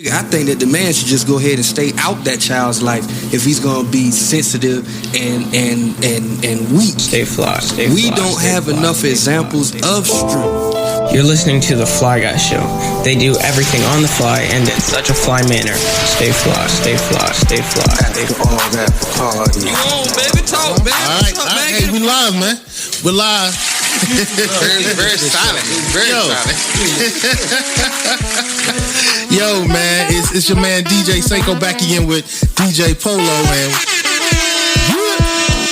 I think that the man should just go ahead and stay out that child's life if he's gonna be sensitive and weak. Stay fly. We don't have enough examples of strength. You're listening to The Fly Guy Show. They do everything on the fly and in such a fly manner. Stay fly, stay fly, stay fly, stay fly. All that party. Come on, baby, talk, man. All right. Hey, we live, man. We're live. very silent. Very silent. Yo, man, it's your man DJ Seiko back again with DJ Polo, and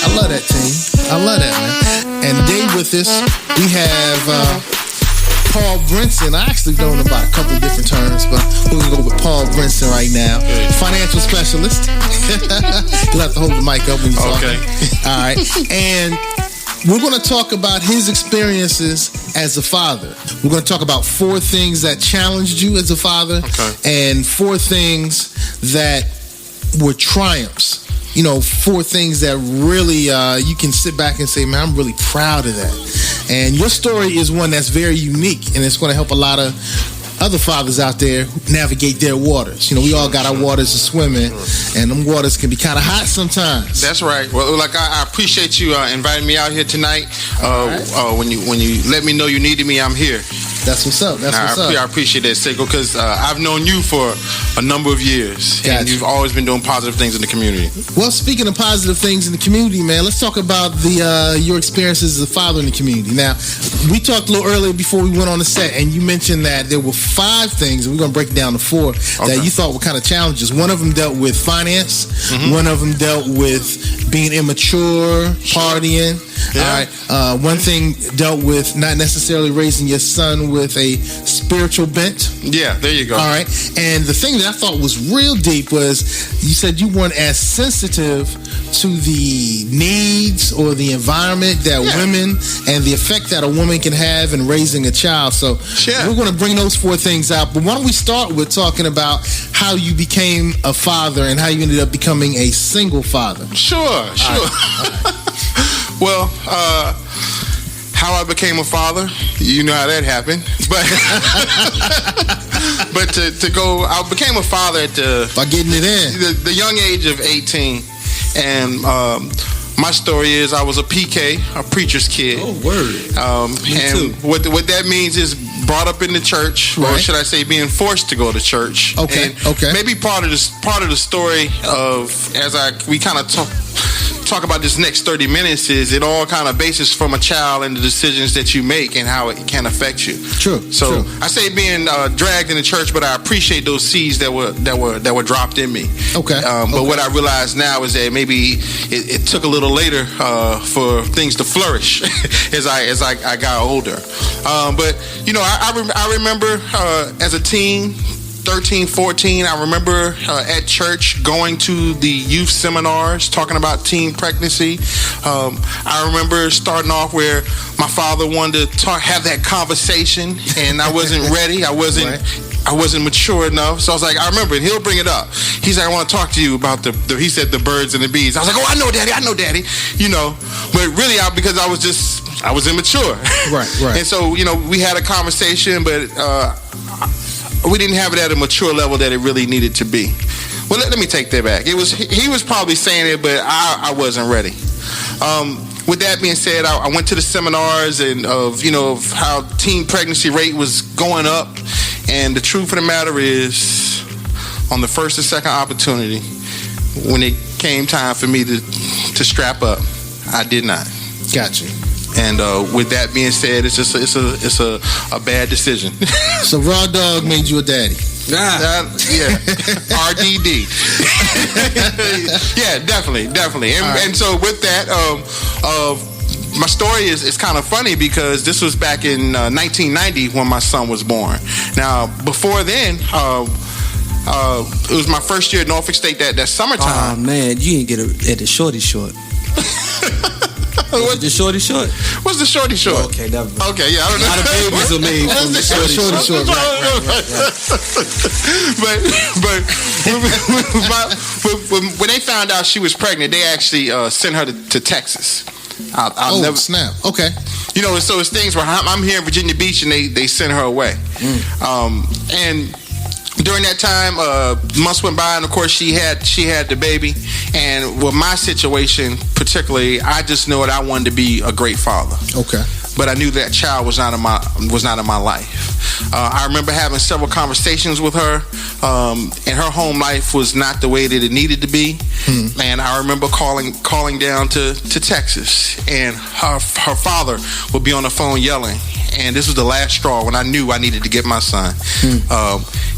I love that team. I love that, man. And today with us, we have Paul Brinson. I actually know him about a couple of different terms, but we're gonna go with Paul Brinson right now. Financial specialist. You'll have to hold the mic up when you talk. Okay. All right. And we're going to talk about his experiences as a father. We're going to talk about 4 things that challenged you as a father, and 4 things that were triumphs. 4 things that really you can sit back and say, man, I'm really proud of that. And your story is one that's very unique, and it's going to help a lot of other fathers out there navigate their waters. We all got our waters to swim in, and them waters can be kind of hot sometimes. That's right. Well, I appreciate you inviting me out here tonight. When you let me know you needed me, I'm here. That's what's up. I appreciate that, Seiko, because I've known you for a number of years, and you've always been doing positive things in the community. Well, speaking of positive things in the community, man, let's talk about your experiences as a father in the community. Now, we talked a little earlier before we went on the set, and you mentioned that there were 5 things, and we're going to break it down to 4, that you thought were kind of challenges. One of them dealt with finance. Mm-hmm. One of them dealt with being immature, partying. Yeah. All right. One thing dealt with not necessarily raising your son with a spiritual bent. Yeah, there you go. All right. And the thing that I thought was real deep was you said you weren't as sensitive to the needs or the environment that women and the effect that a woman can have in raising a child. So we're going to bring those 4 things out. But why don't we start with talking about how you became a father and how you ended up becoming a single father? Sure. Well, how I became a father, you know how that happened. But I became a father at by getting it in the young age of 18, and my story is I was a PK, a preacher's kid. Oh, word. And what that means is brought up in the church, or should I say, being forced to go to church. Okay. Maybe part of the story of we kind of talk about this next 30 minutes is it all kind of bases from a child and the decisions that you make and how it can affect you. True. I say being dragged in the church, but I appreciate those seeds that were dropped in me. Okay. But what I realize now is that maybe it took a little later for things to flourish as I got older. But I remember as a teen, 13, 14, I remember at church going to the youth seminars talking about teen pregnancy. I remember starting off where my father wanted to have that conversation, and I wasn't ready. I wasn't mature enough. So I was like, I remember, and he'll bring it up. He's like, I want to talk to you about he said the birds and the bees. I was like, oh, I know daddy. But really because I was immature. Right. And so, we had a conversation, but we didn't have it at a mature level that it really needed to be. Well, let me take that back. He was probably saying it, but I wasn't ready. With that being said, I went to the seminars and of how teen pregnancy rate was going up, and the truth of the matter is, on the first or second opportunity, when it came time for me to strap up, I did not. Gotcha. And with that being said, it's a bad decision. So Raw Dog made you a daddy. Yeah, RDD. Yeah, definitely. And so with that, my story is kind of funny because this was back in 1990 when my son was born. Now, before then, it was my first year at Norfolk State that summertime. Oh man, you didn't get it at the shorty short. What's the shorty short? What's the shorty short? Okay, never mind. Okay, yeah, I don't know. A lot of babies are made from the shorty short. But when they found out she was pregnant, they actually sent her to Texas. I'll never snap. Okay. So it's things where I'm here in Virginia Beach and they sent her away. And during that time, months went by, and of course she had the baby. And with my situation particularly, I just knew that I wanted to be a great father. Okay. But I knew that child was not in my life. I remember having several conversations with her, and her home life was not the way that it needed to be. And I remember calling down to Texas, and her father would be on the phone yelling. And this was the last straw when I knew I needed to get my son.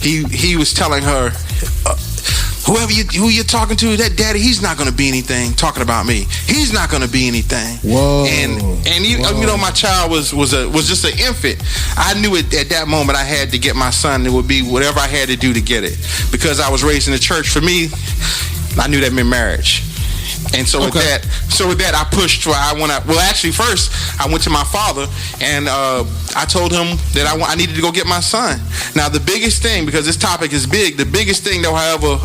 He was telling her, who you're talking to, that daddy, he's not going to be anything. Talking about me, he's not going to be anything. Whoa. And you know, my child was just an infant. I knew it at that moment. I had to get my son. It would be whatever I had to do to get it, because I was raised in the church. For me, I knew that meant marriage. And so with that, I pushed for. Actually, first I went to my father, and I told him that I needed to go get my son. Now, the biggest thing, because this topic is big, the biggest thing, though, however,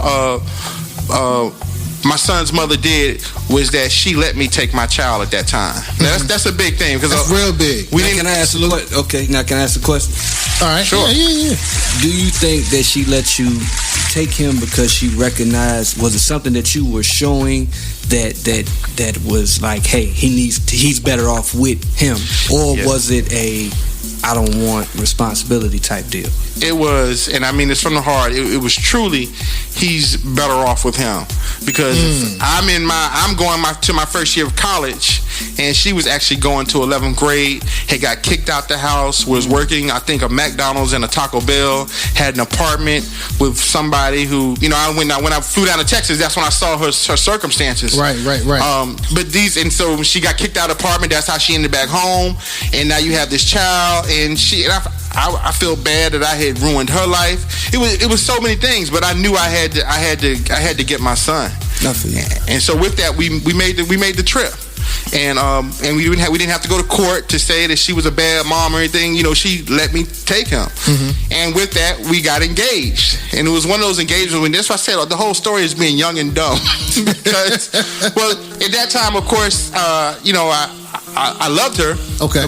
my son's mother did was that she let me take my child at that time. Now, that's a big thing, because that's real big. Can I ask a question? All right, sure. Yeah. Do you think that she let you take him because she recognized, was it something that you were showing that was like, hey, he's better off with him, or was it a I don't want responsibility type deal? It was, and I mean this from the heart. It was truly, he's better off with him, because I'm going to my first year of college, and she was actually going to 11th grade. Had got kicked out the house. Was working, I think, a McDonald's and a Taco Bell. Had an apartment with somebody who, you know, when I flew down to Texas, that's when I saw her circumstances. Right. So she got kicked out of the apartment. That's how she ended back home. And now you have this child, and I feel bad that I had ruined her life. It was so many things, but I knew I had to get my son. And so with that, we made the trip. And we didn't have to go to court to say that she was a bad mom or anything. You know, she let me take him. And with that, we got engaged. And it was one of those engagements when, that's why I said the whole story is being young and dumb. Because, well, at that time, of course, you know, I loved her.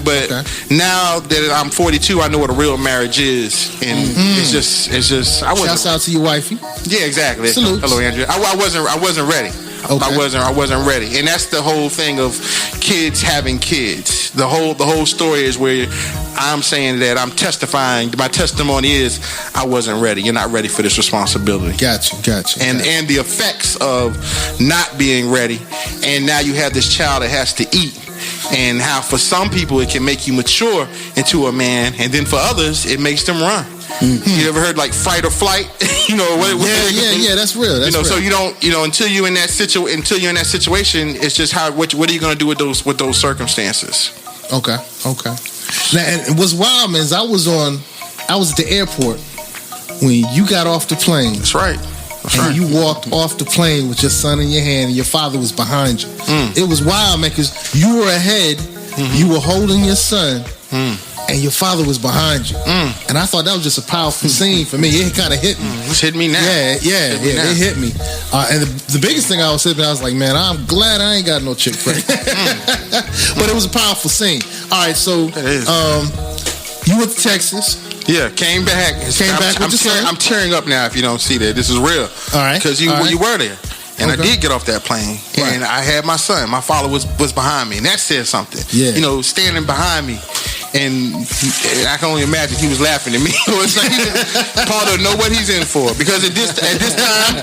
But now that I'm 42, I know what a real marriage is, and it's just. Shouts out to your wifey. Yeah, exactly. Salute. Hello, Andrew. I wasn't ready. I wasn't ready, and that's the whole thing of kids having kids. The whole story is where I'm saying that I'm testifying. My testimony is I wasn't ready. You're not ready for this responsibility. Gotcha. And the effects of not being ready, and now you have this child that has to eat. And how for some people it can make you mature into a man, and then for others it makes them run. You ever heard like fight or flight? You know what? Yeah, that's real. That's real. So you don't, until you're in that situation, it's just what are you going to do with those circumstances? Okay. Now, and what's wild, man, is I was at the airport when you got off the plane. That's right. And you walked off the plane with your son in your hand, and your father was behind you. It was wild, man, because you were ahead, you were holding your son, and your father was behind you. And I thought that was just a powerful scene for me. It kind of hit me. It's hit me now. Yeah, it hit me. And the biggest thing I was saying, I was like, man, I'm glad I ain't got no chick pregnant. But it was a powerful scene. All right, so you went to Texas. Yeah, came back. I'm tearing up now if you don't see that. This is real. All right. Because you were there. And I did get off that plane. And I had my son. My father was behind me. And that said something. Yeah. You know, standing behind me. And I can only imagine he was laughing at me. It's like Paul don't know what he's in for. Because at this time,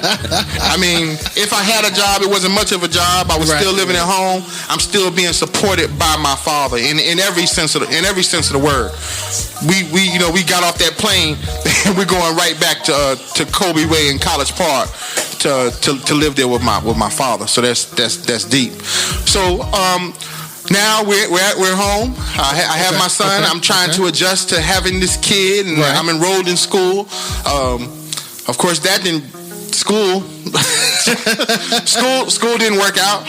I mean, if I had a job, it wasn't much of a job. I was still living at home. I'm still being supported by my father in every sense of the word. We got off that plane and we're going right back to Kobe Way in College Park to live there with my father. So that's deep. So now we're home. I have my son. I'm trying to adjust to having this kid, and I'm enrolled in school. Of course, that didn't. School didn't work out,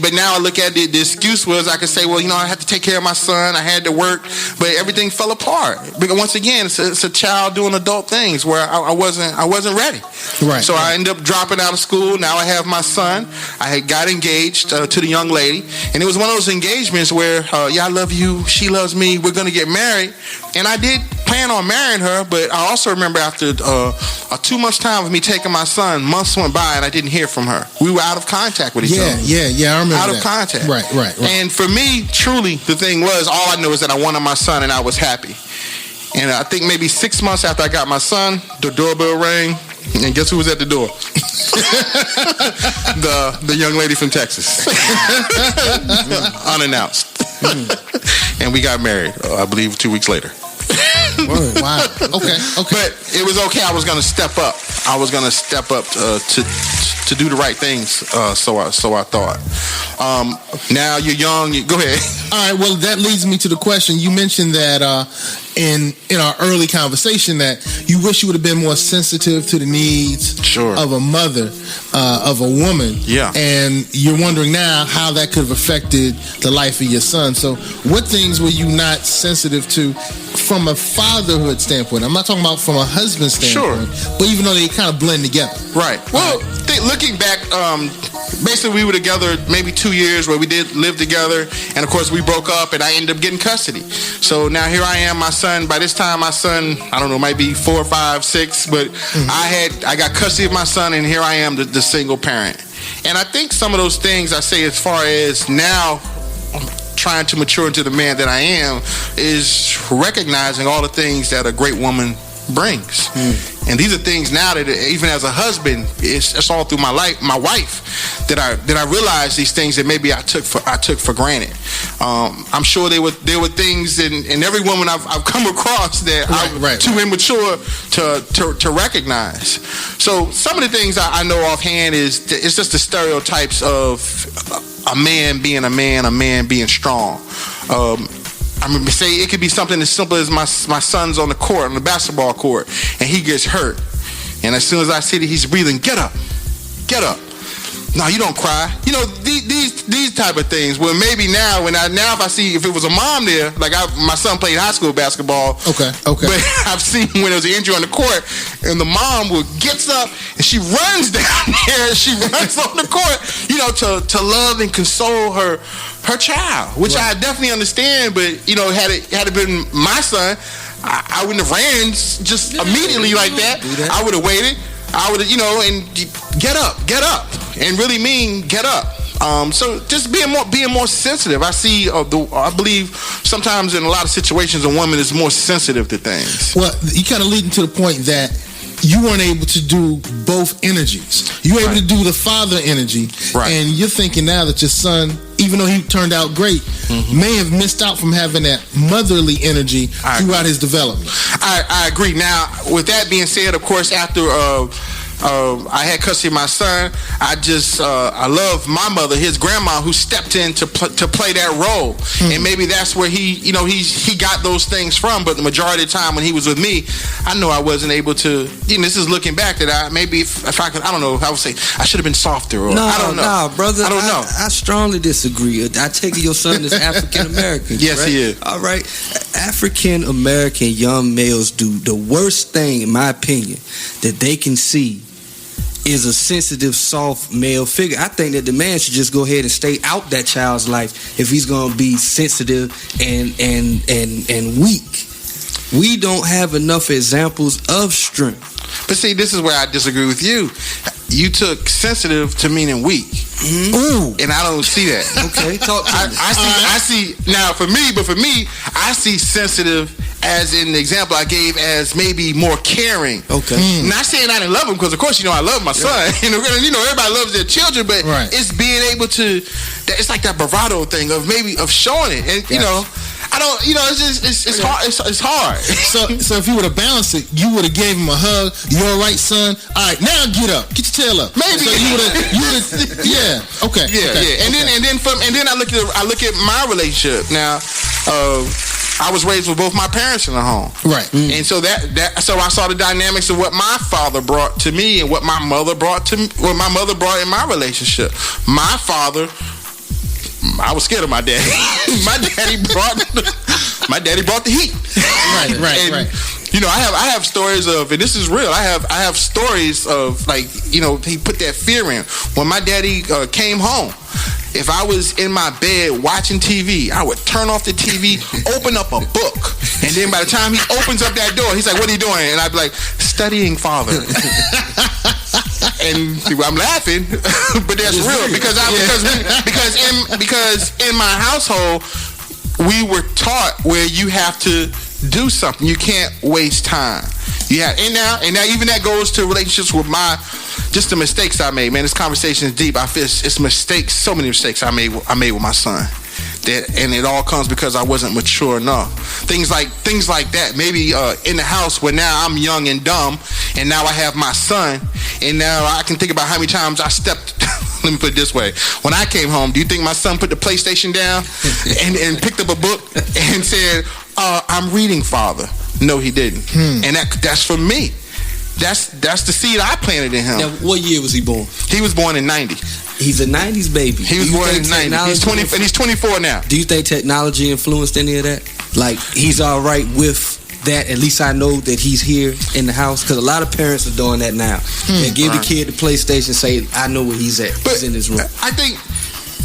but now I look at it. The excuse was I could say, well, I had to take care of my son. I had to work, but everything fell apart. Because once again, it's a child doing adult things where I wasn't ready. Right. So I ended up dropping out of school. Now I have my son. I had got engaged to the young lady, and it was one of those engagements where, I love you, she loves me, we're gonna get married, and I did planned on marrying her, but I also remember after 2 months' time of me taking my son, months went by and I didn't hear from her. We were out of contact with each other. Yeah, I remember out that. of contact. Right. And for me, truly, the thing was, all I knew is that I wanted my son and I was happy. And I think maybe 6 months after I got my son, the doorbell rang, and guess who was at the door? the young lady from Texas. Unannounced. And we got married, I believe, 2 weeks later. Wow. Okay. But it was okay. I was going to step up. I was going to step up to do the right things. So I thought. Now you're young. Go ahead. All right. Well, that leads me to the question. You mentioned that in our early conversation that you wish you would have been more sensitive to the needs of a mother, of a woman. Yeah. And you're wondering now how that could have affected the life of your son. So what things were you not sensitive to from a fatherhood standpoint? I'm not talking about from a husband standpoint, but even though they kind of blend together. Right. Well, looking back, basically we were together maybe 2 years where we did live together, and of course we broke up and I ended up getting custody. So now here I am, my son, by this time my son, I don't know, might be 4, 5, 6, but I got custody of my son, and here I am, the single parent. And I think some of those things I say as far as now trying to mature into the man that I am is recognizing all the things that a great woman brings. And these are things now that even as a husband, it's all through my life, my wife, that I realized these things that maybe I took for granted. I'm sure there were things in every woman I've come across that I'm too immature to recognize. So some of the things I know offhand is it's just the stereotypes of a man being a man being strong. I remember say it could be something as simple as my son's on the basketball court, and he gets hurt, and as soon as I see that he's breathing, get up. No, you don't cry. You know, these type of things. Well, maybe now if I see if it was a mom there, like my son played high school basketball. Okay. But I've seen when there was an injury on the court, and the mom gets up and she runs down there. She runs on the court, you know, to love and console her child, which I definitely understand. But you know, had it been my son, I wouldn't have ran just immediately like that. I would have waited. I would have, you know, and get up, and really mean get up. So just being more sensitive. I see. I believe sometimes in a lot of situations, a woman is more sensitive to things. Well, you kind of leading to the point that you weren't able to do both energies. You were able to do the father energy, and you're thinking now that your son, even though he turned out great, may have missed out from having that motherly energy throughout his development. I agree. Now, with that being said, of course, after I had custody of my son, I love my mother, his grandma, who stepped in to play that role. And maybe that's where he got those things from. But the majority of the time when he was with me, I know I wasn't able to. You know, this is looking back that if I could, I don't know, I would say I should have been softer, or I don't know. No, brother, I don't know. I strongly disagree. I take it your son is African American. Yes, right? he is. All right, African American young males do the worst thing, in my opinion, that they can see is a sensitive, soft male figure. I think that the man should just go ahead and stay out that child's life if he's going to be sensitive and weak. We don't have enough examples of strength. But see, this is where I disagree with you. You took sensitive to meaning weak. Ooh, and I don't see that. Okay, talk to me. I see now for me, I see sensitive as in the example I gave as maybe more caring. Okay. Not saying I didn't love him, because of course, you know, I love my son. You know, everybody loves their children, but it's being able to, it's like that bravado thing of showing it. And, you know, I don't, you know, it's hard. It's hard. So if you would have balanced it, you would have gave him a hug. You all right, son? All right, now get up. Get your tail up. Maybe. So you would have, yeah. Okay. Yeah. And then I look at my relationship now. I was raised with both my parents in the home, right? And so so I saw the dynamics of what my father brought to me and what my mother brought to me, what my mother brought in my relationship. My father, I was scared of my daddy. my daddy brought the heat. Right. You know, I have stories of, and this is real. I have stories of, like, you know, he put that fear in. When my daddy came home, if I was in my bed watching TV, I would turn off the TV, open up a book, and then by the time he opens up that door, he's like, "What are you doing?" And I'd be like, "Studying, Father." And I'm laughing, but that's real because in my household we were taught where you have to do something. You can't waste time. And now even that goes to relationships with just the mistakes I made. Man, this conversation is deep. I feel it's mistakes, so many mistakes I made with my son. And it all comes because I wasn't mature enough. Things like that. Maybe in the house where now I'm young and dumb, and now I have my son, and now I can think about how many times I stepped. Let me put it this way: when I came home, do you think my son put the PlayStation down and picked up a book and said, "I'm reading, Father"? No, he didn't. And that's for me. That's the seed I planted in him. Now, what year was he born? He was born in 90. He's a 90s baby. He was born in 90. He's 20, and he's 24 now. Do you think technology influenced any of that? Like, he's all right with that? At least I know that he's here in the house. Because a lot of parents are doing that now. They give the kid the PlayStation, say, "I know where he's at. He's in his room." I think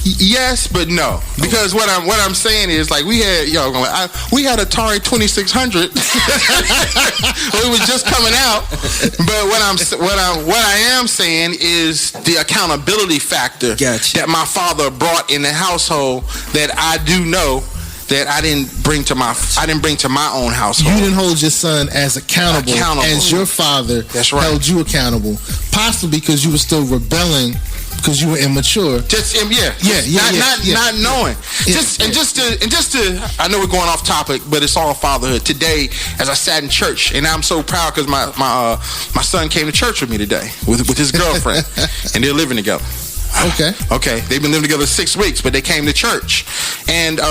yes, but no. Because what I'm saying is, like, we had Atari 2600. It was just coming out. But what I am saying is the accountability factor that my father brought in the household that I do know that I didn't bring to my own household. You didn't hold your son as accountable as your father held you accountable. Possibly because you were still rebelling. Because you were immature. Not knowing. I know we're going off topic, but it's all fatherhood. Today, as I sat in church, and I'm so proud because my son came to church with me today with his girlfriend, and they're living together. Okay. They've been living together 6 weeks, but they came to church, and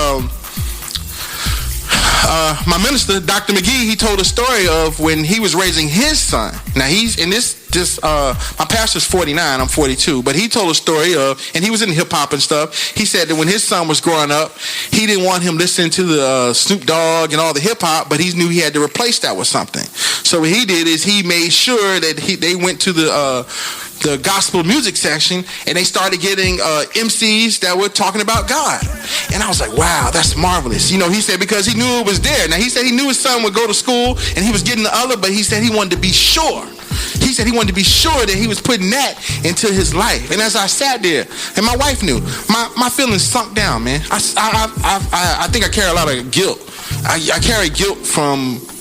my minister, Dr. McGee, he told a story of when he was raising his son. Now he's in this my pastor's 49, I'm 42, but he told a story of, and he was in hip hop and stuff. He said that when his son was growing up, he didn't want him listening to the Snoop Dogg and all the hip hop, but he knew he had to replace that with something. So what he did is he made sure that they went to the gospel music section, and they started getting MCs that were talking about God. And I was like, wow, that's marvelous. He said because he knew it was there. Now he said he knew his son would go to school and he was getting the other, but he said he wanted to be sure. He said he wanted to be sure that he was putting that into his life. And as I sat there, and my wife knew, my feelings sunk down, man. I think I carry a lot of guilt. I carry guilt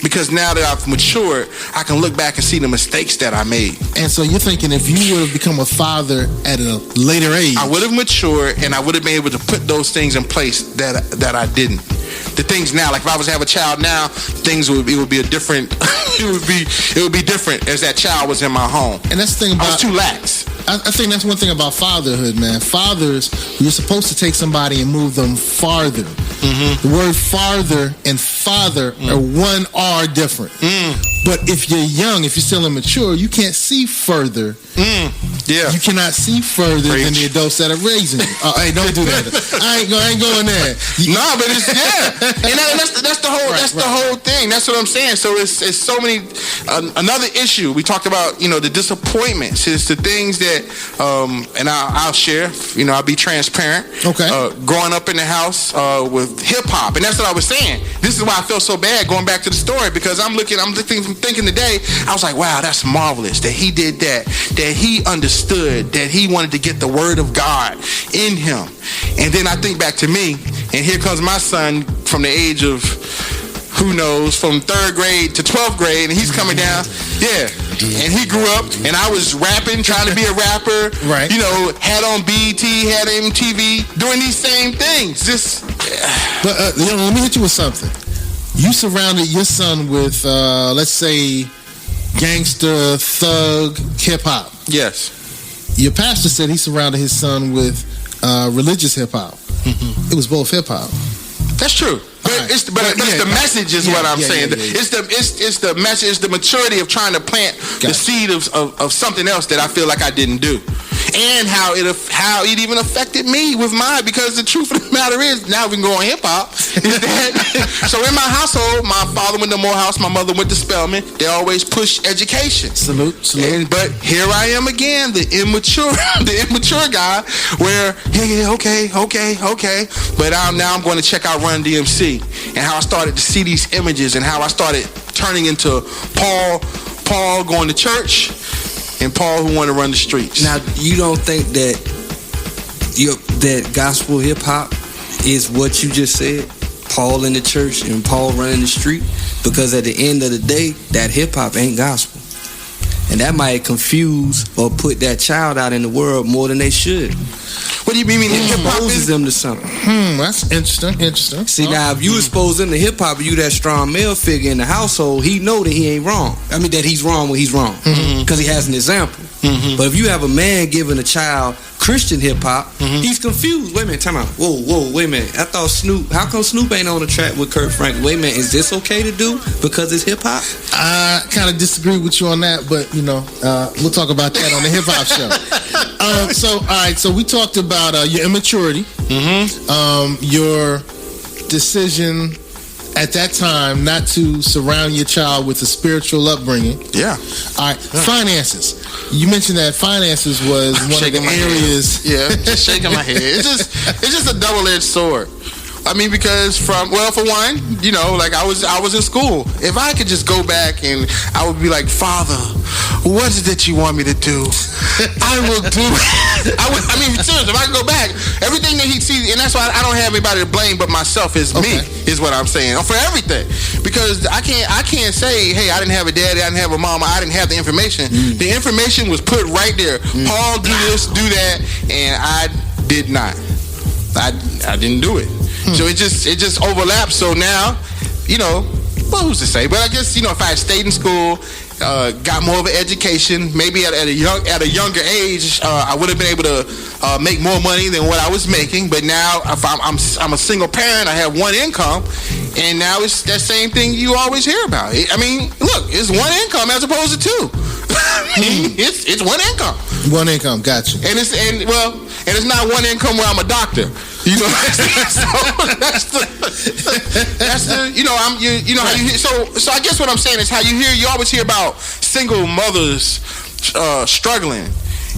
because now that I've matured, I can look back and see the mistakes that I made. And so you're thinking if you would have become a father at a later age, I would have matured and I would have been able to put those things in place that I didn't. The things now, like if I was to have a child now, it would be a different. it would be different as that child was in my home. And that's the thing about, I was too lax. I think that's one thing about fatherhood, man. Fathers, you're supposed to take somebody and move them farther. The word farther and father are one R different. But if you're young, if you're still immature, you can't see further. You cannot see further than the adults that are raising you. Hey, don't do that. I ain't going there. No, but it's and that's the whole thing. That's what I'm saying. So it's so many. Another issue we talked about, the disappointments. It's the things that, and I'll share. I'll be transparent. Okay. Growing up in the house with hip hop, and that's what I was saying. This is why I feel so bad going back to the story because I'm thinking today. I was like, wow, that's marvelous that he did that. That he understood that he wanted to get the word of God in him. And then I think back to me, and here comes my son from the age of, who knows, from 3rd grade to 12th grade, and he's coming down. And he grew up, and I was rapping, trying to be a rapper. Right. Had on BET, had MTV, doing these same things. But let me hit you with something. You surrounded your son with, let's say, gangster, thug, hip hop. Yes. Your pastor said he surrounded his son with religious hip hop. It was both hip hop. That's true. But the message is what I'm saying. It's the message, it's the maturity of trying to plant the seed of something else that I feel like I didn't do. and how it even affected me with mine. Because the truth of the matter is, now we can go on hip hop. So in my household, my father went to Morehouse, my mother went to Spelman. They always push education. Salute. But here I am again, the immature guy, where okay. But now I'm going to check out Run DMC, and how I started to see these images, and how I started turning into Paul going to church, and Paul who wanted to run the streets. Now, you don't think that that gospel hip hop is what you just said? Paul in the church and Paul running the street? Because at the end of the day, that hip hop ain't gospel. And that might confuse or put that child out in the world more than they should. What do you mean hip hop exposes them to something? That's interesting. See, now, if you expose them to hip hop, and you that strong male figure in the household, he know that he ain't wrong. I mean, that he's wrong when he's wrong. Because he has an example. But if you have a man giving a child Christian hip hop, he's confused. Wait a minute, time out. Whoa, wait a minute. I thought Snoop, how come Snoop ain't on the track with Kurt Franklin? Wait a minute, is this okay to do because it's hip hop? I kind of disagree with you on that, but we'll talk about that on the hip hop show. So we talked about your immaturity, your decision at that time not to surround your child with a spiritual upbringing. Yeah. All right. Yeah. Finances. You mentioned that finances was one of the areas. Yeah, just shaking my head. It's just a double-edged sword. I mean, because for one, like I was in school. If I could just go back and I would be like, Father, what is it that you want me to do? I will do it. I mean, seriously, if I could go back, everything that he sees, and that's why I don't have anybody to blame but myself. Is me, is what I'm saying, for everything. Because I can't say, hey, I didn't have a daddy, I didn't have a mama, I didn't have the information. The information was put right there. Paul, do this, do that, and I did not. I didn't do it. So it just overlaps. So now, well, who's to say? But I guess, if I had stayed in school, got more of an education, maybe at a younger age, I would have been able to make more money than what I was making. But now, if I'm a single parent, I have one income, and now it's that same thing you always hear about. I mean, look, it's one income as opposed to two. It's one income. One income, gotcha. And it's not one income where I'm a doctor. So that's the how you hear. So I guess what I'm saying is how you always hear about single mothers struggling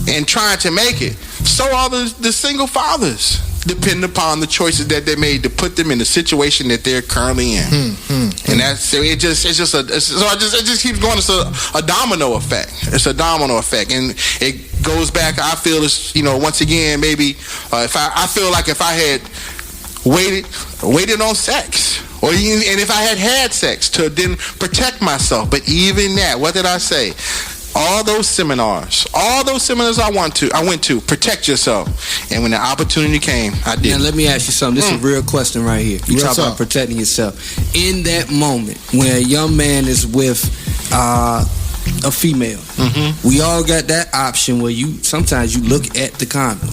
and trying to make it. So are the single fathers, depending upon the choices that they made to put them in the situation that they're currently in. And it just keeps going. It's a domino effect. It's a domino effect, and it goes back. I feel it's once again maybe if I had waited on sex, and if I had sex to then protect myself. But even that, what did I say? All those seminars I went to, protect yourself. And when the opportunity came, I did. Now let me ask you something. This is a real question right here. You talk about protecting yourself. In that moment when a young man is with a female, we all got that option where sometimes you look at the condom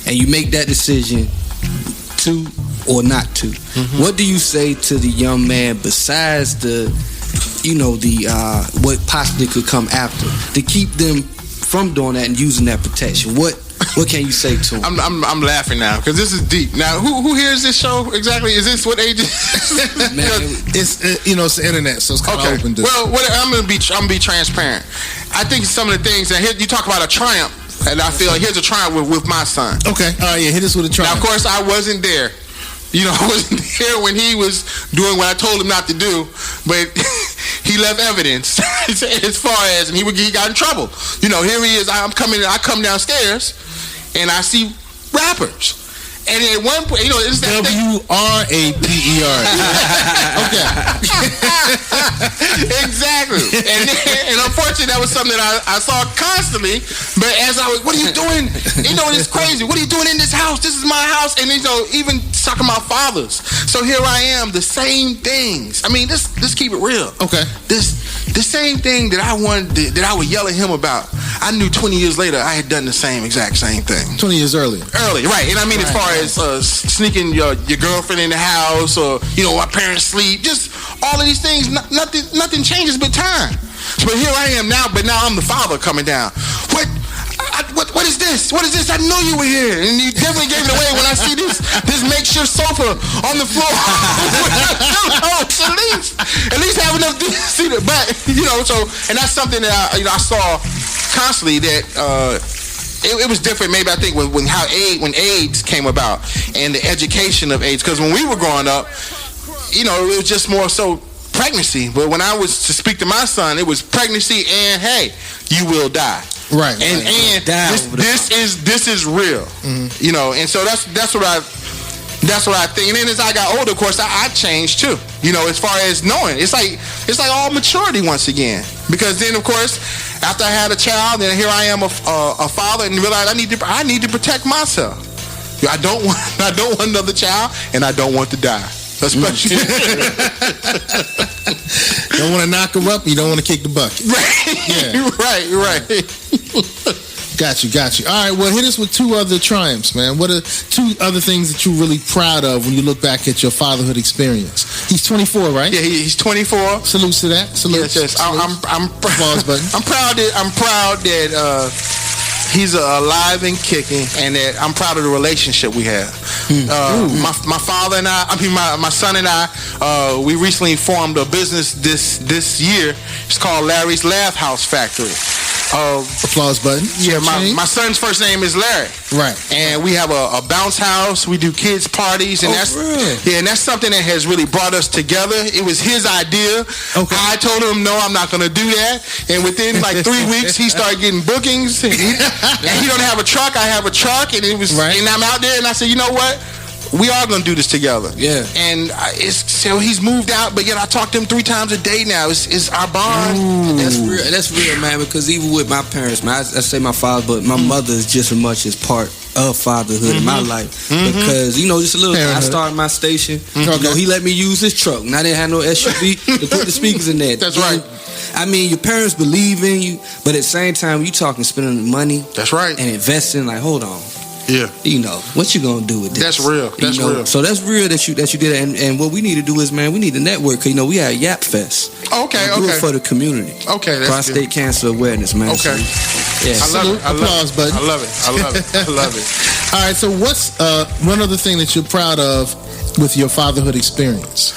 and you make that decision to or not to. What do you say to the young man besides what possibly could come after to keep them from doing that and using that protection? What can you say to them? I'm laughing now because this is deep. Now, who hears this show exactly? Is this what age? Man, it's the internet, so it's kind of open. Well, I'm gonna be transparent. I think some of the things that you talk about a triumph, and I feel like here's a triumph with my son. Okay, all right, hit us with a triumph. Now, of course, I wasn't there. I wasn't there when he was doing what I told him not to do, but he left evidence as far as, and he got in trouble. Here he is. I come downstairs, and I see rappers. And at one point, it's that WRAPER. Okay. Exactly. And unfortunately, that was something that I saw constantly. But as I was, what are you doing? It's crazy. What are you doing in this house? This is my house. And even talking about fathers. So here I am, the same things. I mean, let's keep it real. Okay. The same thing that I would yell at him about. I knew 20 years later I had done the exact same thing. 20 years earlier. Right. And I mean, as far as sneaking your girlfriend in the house, or our parents sleep, just all of these things. Nothing changes but time. But here I am now. But now I'm the father coming down. what is this? What is this? I knew you were here. And you definitely gave it away when I see this makeshift sofa on the floor. At least have enough to see it. But, and that's something that I saw constantly that it was different. Maybe I think when AIDS came about and the education of AIDS. Because when we were growing up, it was just more so pregnancy. But when I was to speak to my son, it was pregnancy and, hey, you will die. Right. And this is real. Mm-hmm. And so that's what I think. And then as I got older, of course, I changed too. As far as knowing, it's like all maturity once again. Because then, of course, after I had a child, then here I am a father, and realized I need to protect myself. I don't want another child, and I don't want to die. Especially, don't want to knock her up. You don't want to kick the bucket. Right. Yeah. Right. Got you. All right, well, hit us with two other triumphs, man. What are two other things that you're really proud of when you look back at your fatherhood experience? He's 24, right? Yeah, he's 24. Salutes to that. Salutes. Yes. I'm proud that he's alive and kicking, and that I'm proud of the relationship we have. My father and my son and I, we recently formed a business this year. It's called Larry's Laugh House Factory. Applause button. Yeah, my son's first name is Larry. Right. And we have a bounce house. We do kids parties, and and that's something that has really brought us together. It was his idea. Okay. I told him no, I'm not going to do that. And within like 3 weeks, he started getting bookings. And he don't have a truck. I have a truck, and it was. Right. And I'm out there, and I said, you know what? We are going to do this together. Yeah. And so he's moved out, but yet I talk to him 3 times a day now. It's our bond. Ooh. That's real, man, because even with my parents, man, I say my father, but my mother is just as much as part of fatherhood in my life. Because, just a little thing, I started my station. He let me use his truck. And I didn't have no SUV to put the speakers in there. That's right. I mean, your parents believe in you, but at the same time, you talking spending money. That's right. And investing, like, hold on. Yeah. What you gonna do with this? That's real. Real. So that's real that you did it. And what we need to do is, man, we need to network. Cause we had Yap Fest. Okay. Do it for the community. Okay. That's prostate good. Cancer awareness, man. Okay. So, yeah. I love it. Applause button. I love it. All right. So what's one other thing that you're proud of with your fatherhood experience?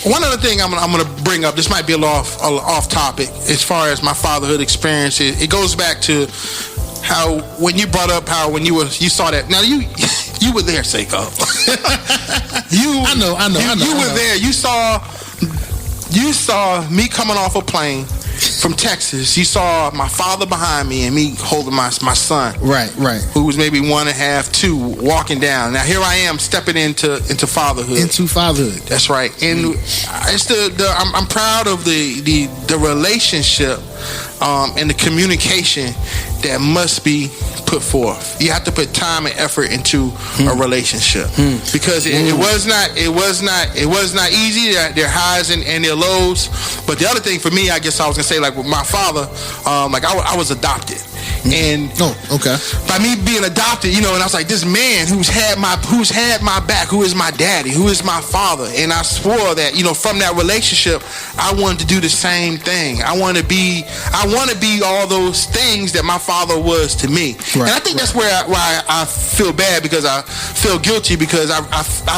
One other thing I'm going to bring up. This might be a little off topic as far as my fatherhood experience. It goes back to how when you brought up how when you saw that. Now you were there, Seiko. I know. You were there. You saw me coming off a plane from Texas. You saw my father behind me and me holding my son. Right. Who was maybe 1.5, 2, walking down. Now here I am stepping into fatherhood. That's right. And it's I'm proud of the relationship and the communication that must be put forth. You have to put time and effort into a relationship because it was not easy. There are highs and there are lows. But the other thing for me, I guess I was gonna say, like with my father, I was adopted. And by me being adopted, and I was like, this man who's had my back, who is my daddy, who is my father, and I swore that from that relationship, I wanted to do the same thing. I want to be all those things that my father was to me. Right. And I think that's why I feel bad, because I feel guilty because I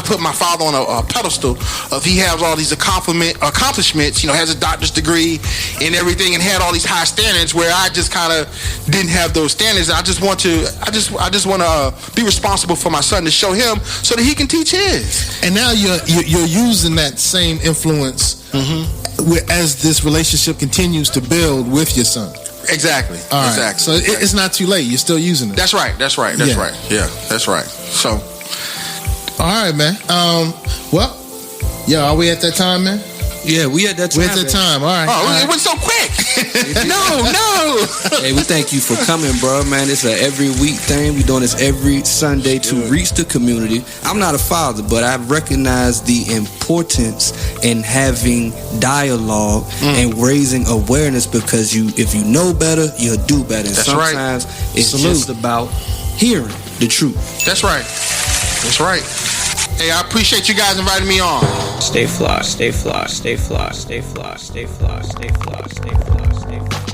put my father on a pedestal of he has all these accomplishments, has a doctor's degree and everything, and had all these high standards where I just kind of didn't have those standards. I just want to be responsible for my son, to show him so that he can teach his. And now you're using that same influence as this relationship continues to build with your son. Exactly. All right. Exactly. So it's not too late. You're still using it. That's right. Right. Yeah, that's right. So, all right, man. Are we at that time, man? Yeah, we at that time. We're at that time. All right. It went so quick. No. Hey, we thank you for coming, bro, man. It's a every week thing. We doing this every Sunday to reach the community. I'm not a father, but I recognize the importance in having dialogue and raising awareness, because if you know better, you'll do better. And sometimes it's just about hearing the truth. That's right. Hey, I appreciate you guys inviting me on. Stay fly, stay fly, stay fly, stay fly, stay fly, stay fly, stay fly, stay fly.